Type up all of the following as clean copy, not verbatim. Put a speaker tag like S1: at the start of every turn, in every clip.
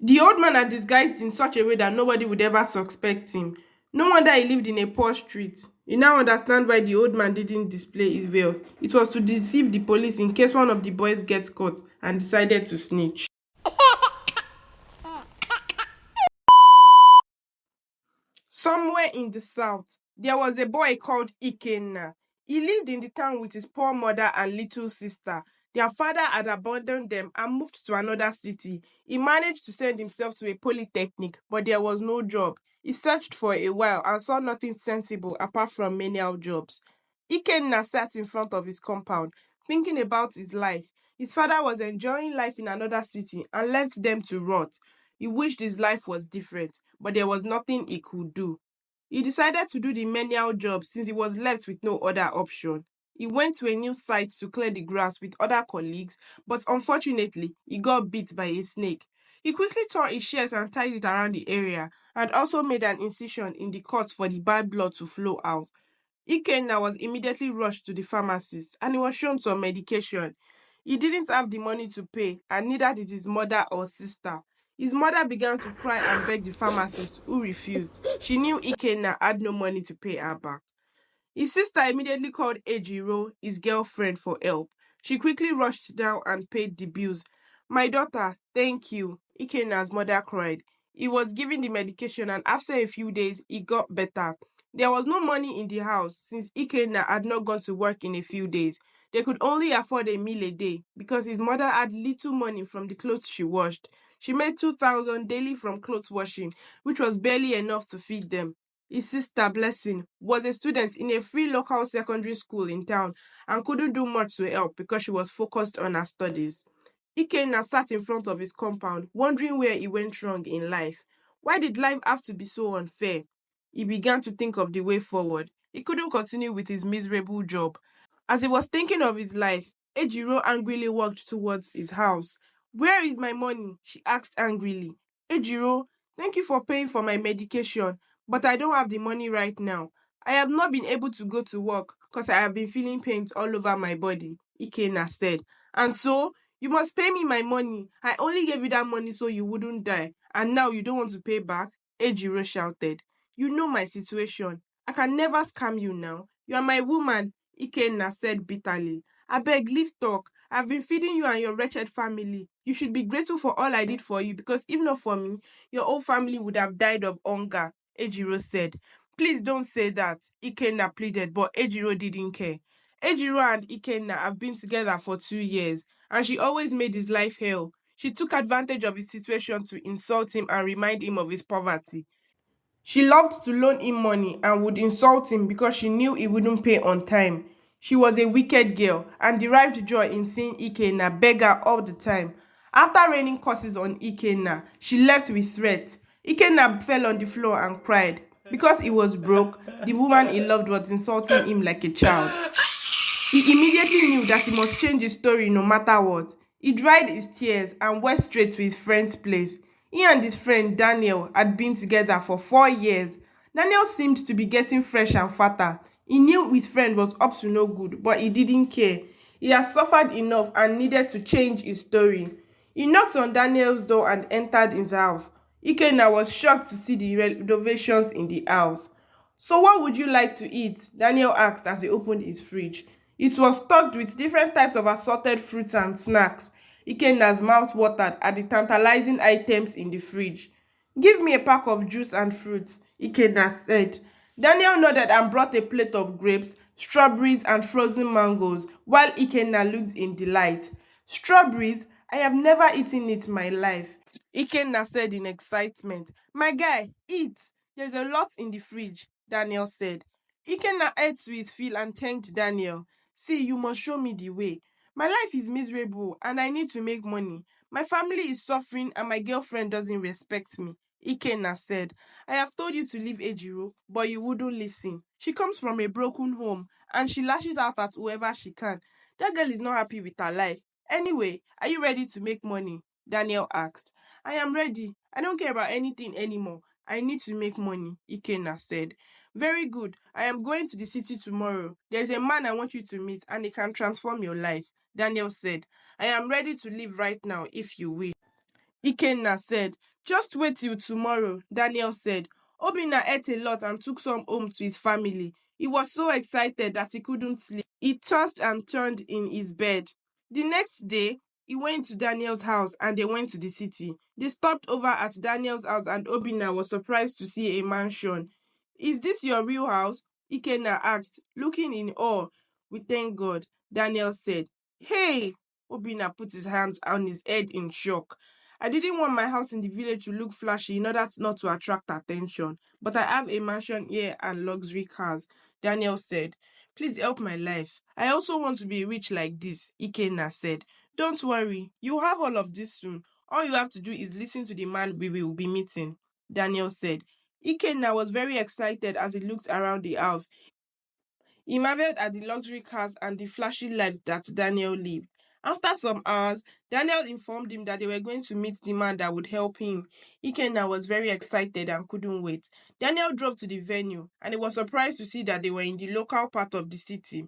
S1: The old man had disguised in such a way that nobody would ever suspect him. No wonder he lived in a poor street. You now understand why the old man didn't display his wealth. It was to deceive the police in case one of the boys gets caught and decided to snitch. Somewhere in the south, there was a boy called Ikena. He lived in the town with his poor mother and little sister. Their father had abandoned them and moved to another city. He managed to send himself to a polytechnic, but there was no job. He searched for a while and saw nothing sensible apart from menial jobs. Ikenna sat in front of his compound, thinking about his life. His father was enjoying life in another city and left them to rot. He wished his life was different, but there was nothing he could do. He decided to do the menial job since he was left with no other option. He went to a new site to clear the grass with other colleagues, but unfortunately, he got bit by a snake. He quickly tore his shears and tied it around the area, and also made an incision in the cut for the bad blood to flow out. Ikenna was immediately rushed to the pharmacist and he was shown some medication. He didn't have the money to pay, and neither did his mother or sister. His mother began to cry and beg the pharmacist, who refused. She knew Ikenna had no money to pay her back. His sister immediately called Ejiro, his girlfriend, for help. She quickly rushed down and paid the bills. My daughter, thank you, Ikena's mother cried. He was given the medication and after a few days, he got better. There was no money in the house since Ikena had not gone to work in a few days. They could only afford a meal a day because his mother had little money from the clothes she washed. She made 2,000 daily from clothes washing, which was barely enough to feed them. His sister, Blessing, was a student in a free local secondary school in town and couldn't do much to help because she was focused on her studies. Ikenna sat in front of his compound, wondering where he went wrong in life. Why did life have to be so unfair? He began to think of the way forward. He couldn't continue with his miserable job. As he was thinking of his life, Ejiro angrily walked towards his house. Where is my money? She asked angrily. Ejiro, thank you for paying for my medication, but I don't have the money right now. I have not been able to go to work because I have been feeling pains all over my body, Ikena said. And so, you must pay me my money. I only gave you that money so you wouldn't die. And now you don't want to pay back? Ejiro shouted. You know my situation. I can never scam you now. You are my woman, Ikenna said bitterly. Abeg, leave talk. I've been feeding you and your wretched family. You should be grateful for all I did for you because if not for me, your whole family would have died of hunger, Ejiro said. Please don't say that, Ikenna pleaded, but Ejiro didn't care. Ejiro and Ikenna have been together for 2 years, and she always made his life hell. She took advantage of his situation to insult him and remind him of his poverty. She loved to loan him money and would insult him because she knew he wouldn't pay on time. She was a wicked girl and derived joy in seeing Ikena beg her all the time. After raining curses on Ikena, she left with threats. Ikena fell on the floor and cried. Because he was broke, the woman he loved was insulting him like a child. He immediately knew that he must change his story no matter what. He dried his tears and went straight to his friend's place. He and his friend Daniel had been together for 4 years. Daniel seemed to be getting fresh and fatter. He knew his friend was up to no good, but he didn't care. He had suffered enough and needed to change his story. He knocked on Daniel's door and entered his house. Ikenna was shocked to see the renovations in the house. So what would you like to eat? Daniel asked as he opened his fridge. It was stocked with different types of assorted fruits and snacks. Ikenna's mouth watered at the tantalizing items in the fridge. Give me a pack of juice and fruits, Ikenna said. Daniel nodded and brought a plate of grapes, strawberries, and frozen mangoes, while Ikenna looked in delight. Strawberries? I have never eaten it in my life, Ikenna said in excitement. My guy, eat. There's a lot in the fridge, Daniel said. Ikenna ate to his fill and thanked Daniel. See, you must show me the way. My life is miserable and I need to make money. My family is suffering and my girlfriend doesn't respect me, Ikenna said. I have told you to leave Ejiro, but you wouldn't listen. She comes from a broken home and she lashes out at whoever she can. That girl is not happy with her life. Anyway, are you ready to make money? Daniel asked. I am ready. I don't care about anything anymore. I need to make money, Ikenna said. Very good. I am going to the city tomorrow. There is a man I want you to meet and he can transform your life, Daniel said. I am ready to leave right now if you wish. Ikenna said. Just wait till tomorrow, Daniel said. Obinna ate a lot and took some home to his family. He was so excited that he couldn't sleep. He tossed and turned in his bed. The next day, he went to Daniel's house and they went to the city. They stopped over at Daniel's house and Obinna was surprised to see a mansion. Is this your real house? Ikenna asked, looking in awe. We thank God, Daniel said. Hey! Obinna put his hands on his head in shock. I didn't want my house in the village to look flashy in order not to attract attention, but I have a mansion here and luxury cars, Daniel said. Please help my life. I also want to be rich like this, Ikenna said. Don't worry, you have all of this soon. All you have to do is listen to the man we will be meeting, Daniel said. Ikenna was very excited as he looked around the house. He marveled at the luxury cars and the flashy life that Daniel lived. After some hours, Daniel informed him that they were going to meet the man that would help him. Ikenna was very excited and couldn't wait. Daniel drove to the venue and he was surprised to see that they were in the local part of the city.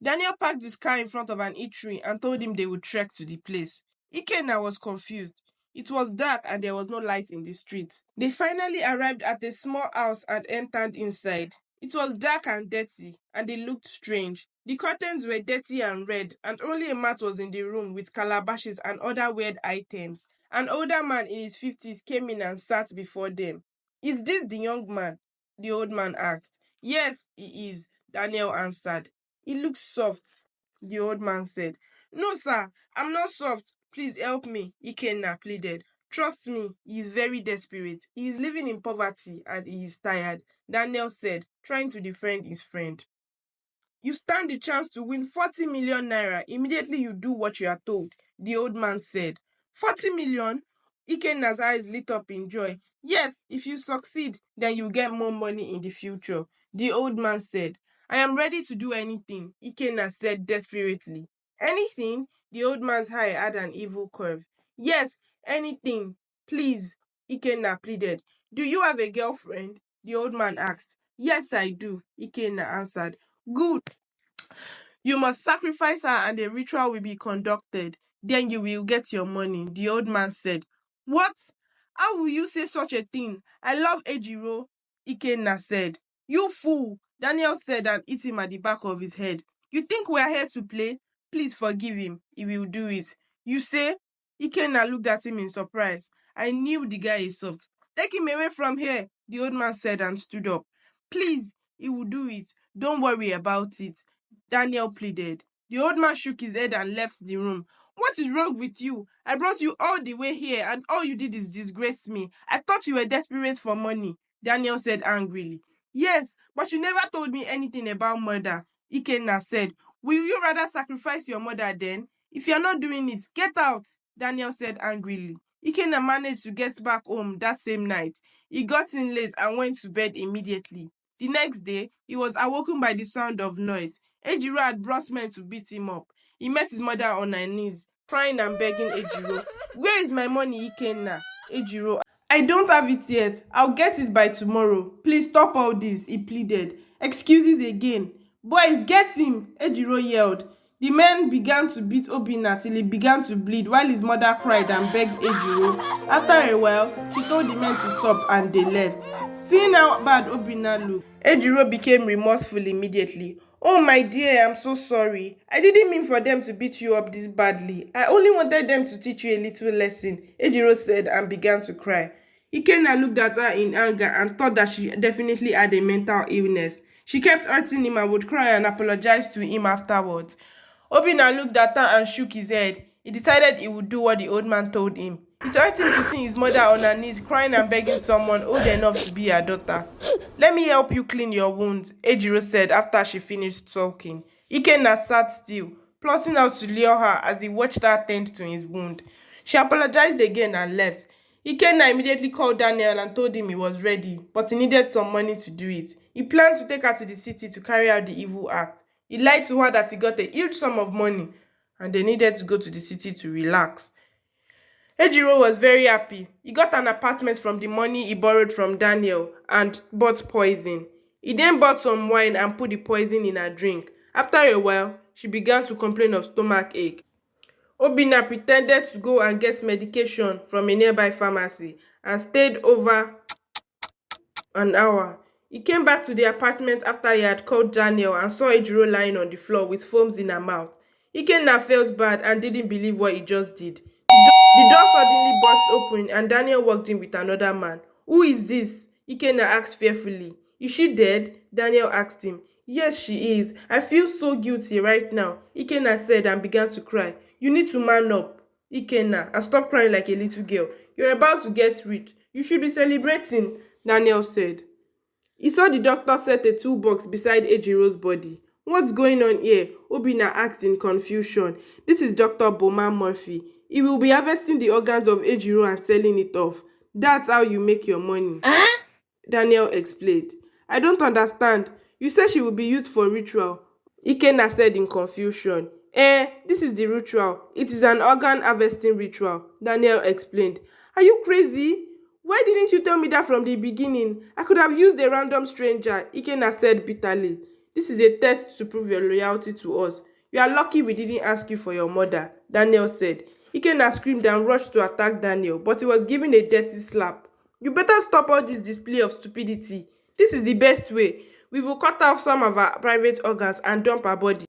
S1: Daniel parked his car in front of an eatery and told him they would trek to the place. Ikenna was confused. It was dark and there was no light in the street. They finally arrived at a small house and entered inside. It was dark and dirty, and it looked strange. The curtains were dirty and red, and only a mat was in the room with calabashes and other weird items. An older man in his 50s came in and sat before them. Is this the young man? The old man asked. Yes, he is, Daniel answered. He looks soft, the old man said. No, sir, I'm not soft. Please help me, Ikenna pleaded. Trust me, he is very desperate. He is living in poverty and he is tired, Daniel said, trying to defend his friend. You stand the chance to win 40 million naira immediately you do what you are told, the old man said. 40 million? Ikenna's eyes lit up in joy. Yes, if you succeed, then you get more money in the future, the old man said. I am ready to do anything, Ikenna said desperately. Anything? The old man's eye had an evil curve. Yes, anything. Please, Ikenna pleaded. Do you have a girlfriend? The old man asked. Yes, I do, Ikenna answered. Good. You must sacrifice her and a ritual will be conducted. Then you will get your money, the old man said. What? How will you say such a thing? I love Ejiro, Ikenna said. You fool, Daniel said and hit him at the back of his head. You think we are here to play? Please forgive him. He will do it. You say? Ikenna looked at him in surprise. I knew the guy is soft. Take him away from here, the old man said and stood up. Please, he will do it. Don't worry about it, Daniel pleaded. The old man shook his head and left the room. What is wrong with you? I brought you all the way here and all you did is disgrace me. I thought you were desperate for money, Daniel said angrily. Yes, but you never told me anything about murder, Ikenna said. Will you rather sacrifice your mother then? If you're not doing it, get out, Daniel said angrily. Ikenna managed to get back home that same night. He got in late and went to bed immediately. The next day, he was awoken by the sound of noise. Ejiro had brought men to beat him up. He met his mother on her knees, crying and begging Ejiro. Where is my money, Ikenna? Ejiro. I don't have it yet. I'll get it by tomorrow. Please stop all this, he pleaded. Excuses again. Boys, get him, Ejiro yelled. The men began to beat Obinna till he began to bleed while his mother cried and begged Ejiro. After a while, she told the men to stop and they left. Seeing how bad Obinna looked, Ejiro became remorseful immediately. Oh my dear, I'm so sorry. I didn't mean for them to beat you up this badly. I only wanted them to teach you a little lesson, Ejiro said and began to cry. Ikenna looked at her in anger and thought that she definitely had a mental illness. She kept hurting him and would cry and apologize to him afterwards. Obinna looked at her and shook his head. He decided he would do what the old man told him. It hurt him to see his mother on her knees crying and begging someone old enough to be her daughter. Let me help you clean your wounds, Ejiro said after she finished sulking. Ikenna sat still, plotting how to lure her as he watched her tend to his wound. She apologized again and left. Ikena immediately called Daniel and told him he was ready, but he needed some money to do it. He planned to take her to the city to carry out the evil act. He lied to her that he got a huge sum of money and they needed to go to the city to relax. Ejiro was very happy. He got an apartment from the money he borrowed from Daniel and bought poison. He then bought some wine and put the poison in her drink. After a while, she began to complain of stomach ache. Obinna pretended to go and get medication from a nearby pharmacy and stayed over an hour. He came back to the apartment after he had called Daniel and saw Ejiro lying on the floor with foams in her mouth. Ikenna felt bad and didn't believe what he just did. The door suddenly burst open and Daniel walked in with another man. Who is this? Ikenna asked fearfully. Is she dead? Daniel asked him. Yes, she is. I feel so guilty right now, Ikenna said and began to cry. You need to man up, Ikenna, and stop crying like a little girl. You're about to get rich. You should be celebrating, Daniel said. He saw the doctor set a toolbox beside Ejiro's body. What's going on here? Obinna asked in confusion. This is Dr. Bowman Murphy. He will be harvesting the organs of Ejiro and selling it off. That's how you make your money. Daniel explained. I don't understand. You said she will be used for ritual. Ikena said in confusion. This is the ritual. It is an organ harvesting ritual, Daniel explained. Are you crazy? Why didn't you tell me that from the beginning? I could have used a random stranger, Ikena said bitterly. This is a test to prove your loyalty to us. You are lucky we didn't ask you for your mother, Daniel said. Ikena screamed and rushed to attack Daniel, but he was given a dirty slap. You better stop all this display of stupidity. This is the best way. We will cut off some of her private organs and dump her body.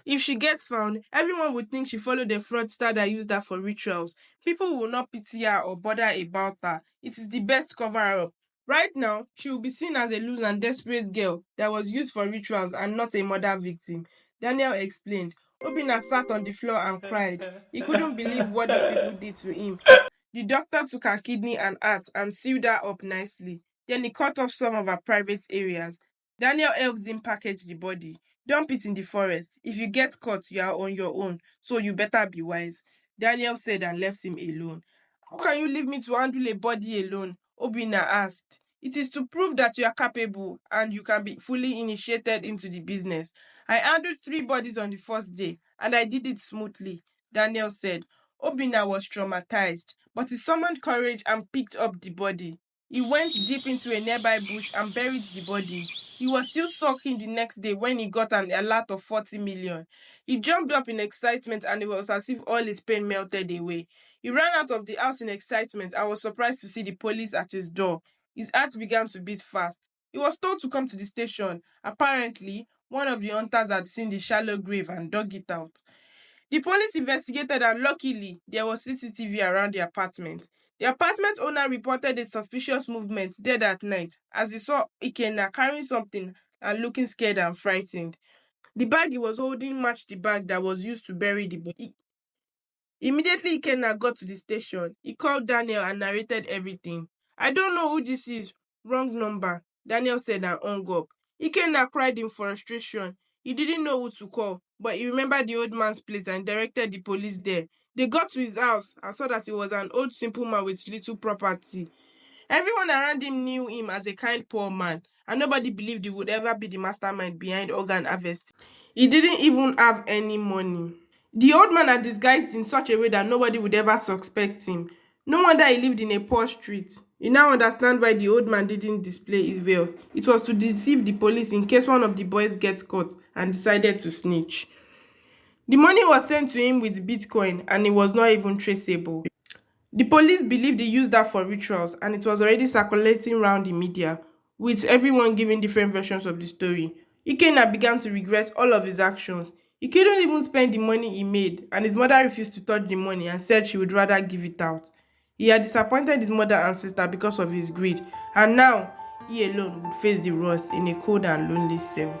S1: If she gets found, everyone would think she followed a fraudster that used her for rituals. People will not pity her or bother about her. It is the best cover up. Right now, she will be seen as a loose and desperate girl that was used for rituals and not a murder victim. Daniel explained. Obinna sat on the floor and cried. He couldn't believe what these people did to him. The doctor took her kidney and heart and sealed her up nicely. Then he cut off some of her private areas. Daniel helped him package the body. Dump it in the forest. If you get caught, you are on your own, so you better be wise, Daniel said and left him alone. How can you leave me to handle a body alone? Obinna asked. It is to prove that you are capable and you can be fully initiated into the business. I handled 3 bodies on the first day and I did it smoothly, Daniel said. Obinna was traumatized, but he summoned courage and picked up the body. He went deep into a nearby bush and buried the body. He was still sulking the next day when he got an alert of 40 million. He jumped up in excitement and it was as if all his pain melted away. He ran out of the house in excitement and was surprised to see the police at his door. His heart began to beat fast. He was told to come to the station. Apparently, one of the hunters had seen the shallow grave and dug it out. The police investigated and luckily there was CCTV around the apartment. The apartment owner reported a suspicious movement dead at night as he saw Ikena carrying something and looking scared and frightened. The bag he was holding matched the bag that was used to bury the body. Immediately Ikenna got to the station, he called Daniel and narrated everything. I don't know who this is. Wrong number, Daniel said and hung up. Ikenna cried in frustration. He didn't know who to call, but he remembered the old man's place and directed the police there. They got to his house and saw that he was an old simple man with little property. Everyone around him knew him as a kind poor man, and nobody believed he would ever be the mastermind behind organ harvesting. He didn't even have any money. The old man had disguised in such a way that nobody would ever suspect him. No wonder he lived in a poor street. You now understand why the old man didn't display his wealth. It was to deceive the police in case one of the boys gets caught and decided to snitch. The money was sent to him with Bitcoin and it was not even traceable. The police believed he used that for rituals and it was already circulating around the media, with everyone giving different versions of the story. Ikena began to regret all of his actions. He couldn't even spend the money he made, and his mother refused to touch the money and said she would rather give it out. He had disappointed his mother and sister because of his greed, and now he alone would face the wrath in a cold and lonely cell.